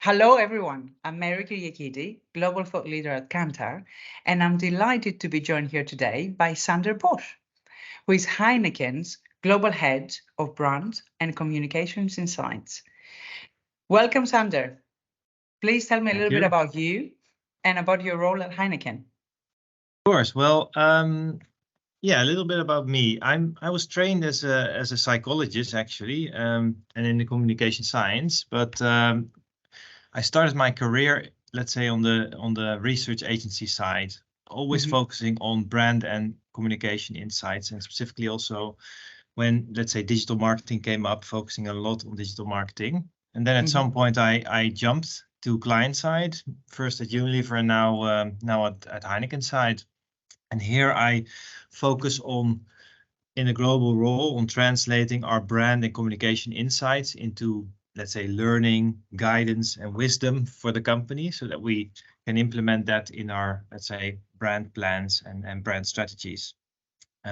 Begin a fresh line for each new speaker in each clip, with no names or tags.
Hello, everyone. I'm Mary Kyriakidi, Global Thought Leader at Kantar, and I'm delighted to be joined here today by Sander Bosch, who is Heineken's Global Head of Brand and Communications Insights. Welcome, Sander. Please tell me a
Thank
little bit
you.
about you and about your role at Heineken.
Of course. Well, yeah, a little bit about me. I was trained as a psychologist actually, and in the communication science. But I started my career, let's say, on the research agency side, always focusing on brand and communication insights, and specifically also when, let's say, digital marketing came up, focusing a lot on digital marketing. And then at some point, I jumped to client side, first at Unilever and now at Heineken side. And here I focus on, in a global role, on translating our brand and communication insights into, let's say, learning, guidance, and wisdom for the company so that we can implement that in our, let's say, brand plans and brand strategies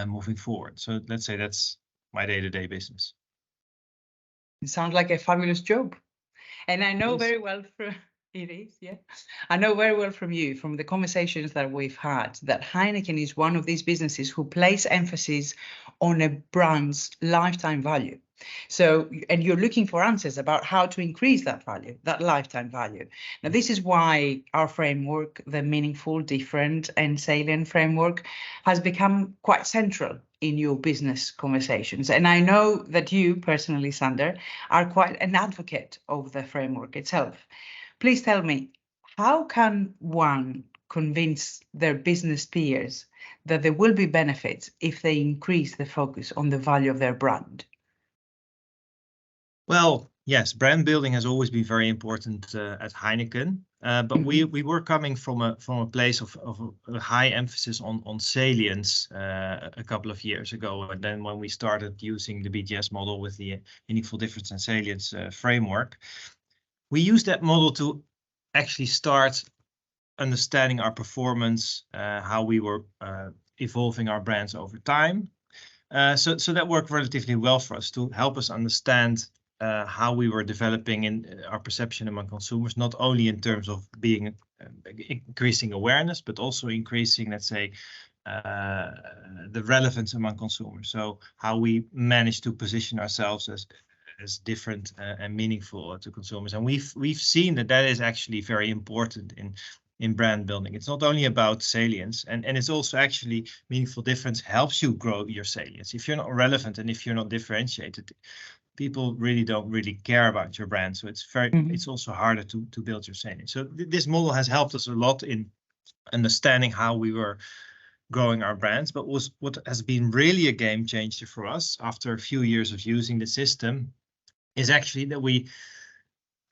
moving forward. So let's say that's my day-to-day business.
It sounds like a fabulous job. And I know
Yes.
very well from it is, yeah. I know very well from you, from the conversations that we've had, that Heineken is one of these businesses who place emphasis on a brand's lifetime value. So, and you're looking for answers about how to increase that value, that lifetime value. Now, this is why our framework, the Meaningful, Different and Salient framework, has become quite central in your business conversations. And I know that you personally, Sander, are quite an advocate of the framework itself. Please tell me, how can one convince their business peers that there will be benefits if they increase the focus on the value of their brand?
Well, yes, brand building has always been very important at Heineken, but we were coming from a place of a high emphasis on salience a couple of years ago, and then when we started using the BDS model with the Meaningful Difference and Salience framework, we used that model to actually start understanding our performance, how we were evolving our brands over time. So that worked relatively well for us to help us understand how we were developing in our perception among consumers, not only in terms of being increasing awareness, but also increasing, let's say, the relevance among consumers. So how we manage to position ourselves as different and meaningful to consumers. And we've seen that is actually very important in brand building. It's not only about salience, and it's also actually Meaningful Difference helps you grow your salience. If you're not relevant and if you're not differentiated, people don't really care about your brand. So it's also harder to build your salience. So this model has helped us a lot in understanding how we were growing our brands. But what has been really a game changer for us after a few years of using the system is actually that we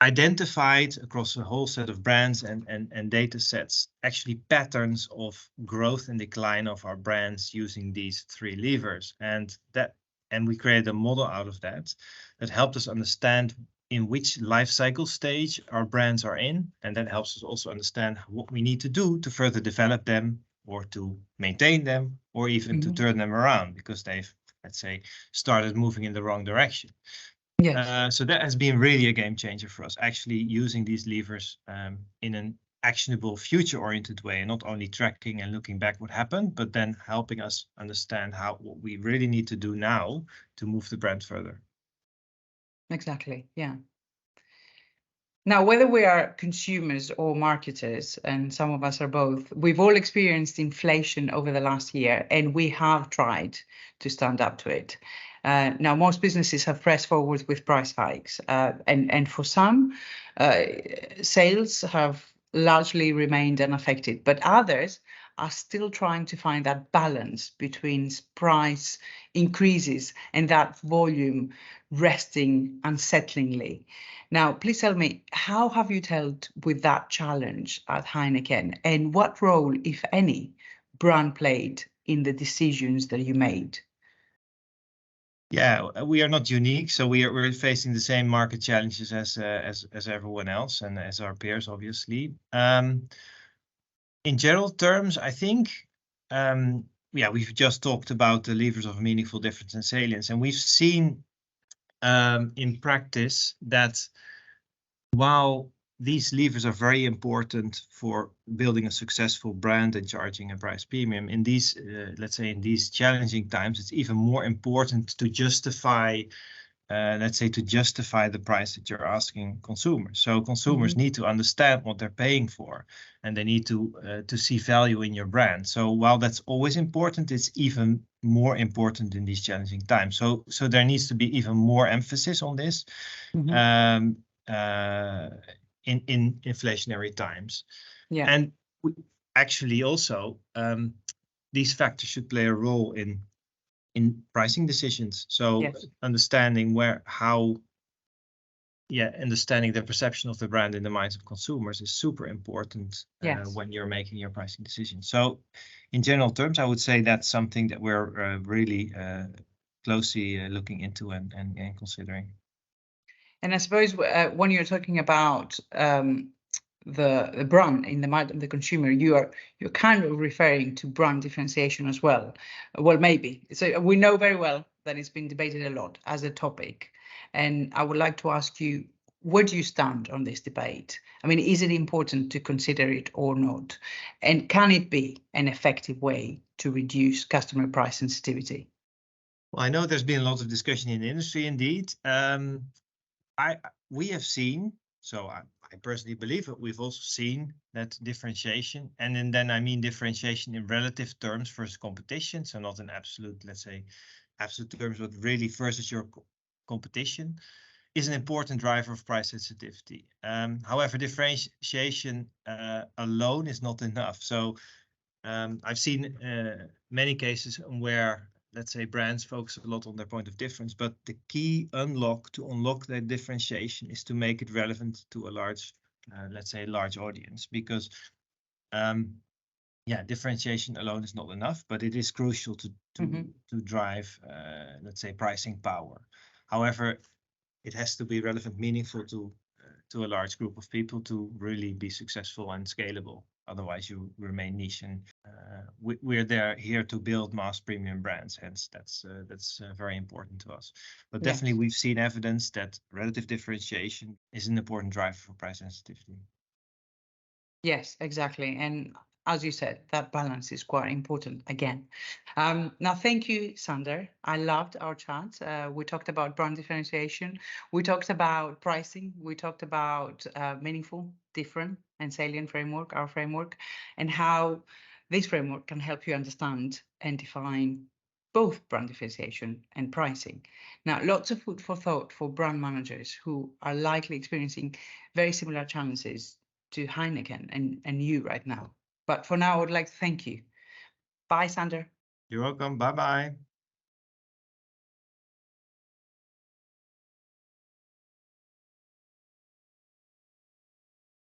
identified across a whole set of brands and data sets actually patterns of growth and decline of our brands using these three levers, and we created a model out of that helped us understand in which life cycle stage our brands are in, and that helps us also understand what we need to do to further develop them or to maintain them or even to turn them around because they've, let's say, started moving in the wrong direction.
Yes.
So that has been really a game changer for us, actually using these levers in an actionable, future-oriented way, and not only tracking and looking back what happened, but then helping us understand what we really need to do now to move the brand further.
Exactly, yeah. Now, whether we are consumers or marketers, and some of us are both, we've all experienced inflation over the last year, and we have tried to stand up to it. Now, most businesses have pressed forward with price hikes, and for some, sales have largely remained unaffected, but others are still trying to find that balance between price increases and that volume resting unsettlingly. Now, please tell me, how have you dealt with that challenge at Heineken, and what role, if any, brand played in the decisions that you made?
Yeah, we are not unique, so we're facing the same market challenges as everyone else and as our peers, obviously. In general terms, I think, we've just talked about the levers of Meaningful Difference and Salience, and we've seen in practice that while these levers are very important for building a successful brand and charging a price premium. In these, let's say, in these challenging times, it's even more important to justify, the price that you're asking consumers. So consumers need to understand what they're paying for, and they need to see value in your brand. So while that's always important, it's even more important in these challenging times. So there needs to be even more emphasis on this. In inflationary times.
Yeah.
And actually also these factors should play a role in pricing decisions. So
Yes.
understanding understanding the perception of the brand in the minds of consumers is super important when you're making your pricing decision. So in general terms, I would say that's something that we're really closely looking into and considering.
And I suppose when you're talking about the brand in the mind of the consumer, you're kind of referring to brand differentiation as well. Well, maybe. So we know very well that it's been debated a lot as a topic. And I would like to ask you, where do you stand on this debate? I mean, is it important to consider it or not? And can it be an effective way to reduce customer price sensitivity?
Well, I know there's been a lot of discussion in the industry indeed. We have seen, so I personally believe that we've also seen that differentiation, and then I mean differentiation in relative terms versus competition, so not in absolute, let's say, absolute terms, but really versus your competition, is an important driver of price sensitivity. However, differentiation alone is not enough. So I've seen many cases where, let's say, brands focus a lot on their point of difference, but the key to unlock that differentiation is to make it relevant to a large, let's say, large audience, because differentiation alone is not enough, but it is crucial to drive, let's say, pricing power. However, it has to be relevant, meaningful to a large group of people to really be successful and scalable. Otherwise, you remain niche, and we're here to build mass premium brands. Hence, that's very important to us. But definitely, we've seen evidence that relative differentiation is an important driver for price sensitivity.
Yes, exactly. And as you said, that balance is quite important again. Now, thank you, Sander. I loved our chat. We talked about brand differentiation. We talked about pricing. We talked about meaningful, different, and salient framework, our framework, and how this framework can help you understand and define both brand differentiation and pricing. Now, lots of food for thought for brand managers who are likely experiencing very similar challenges to Heineken and you right now. But for now, I would like to thank you. Bye, Sander.
You're welcome. Bye-bye.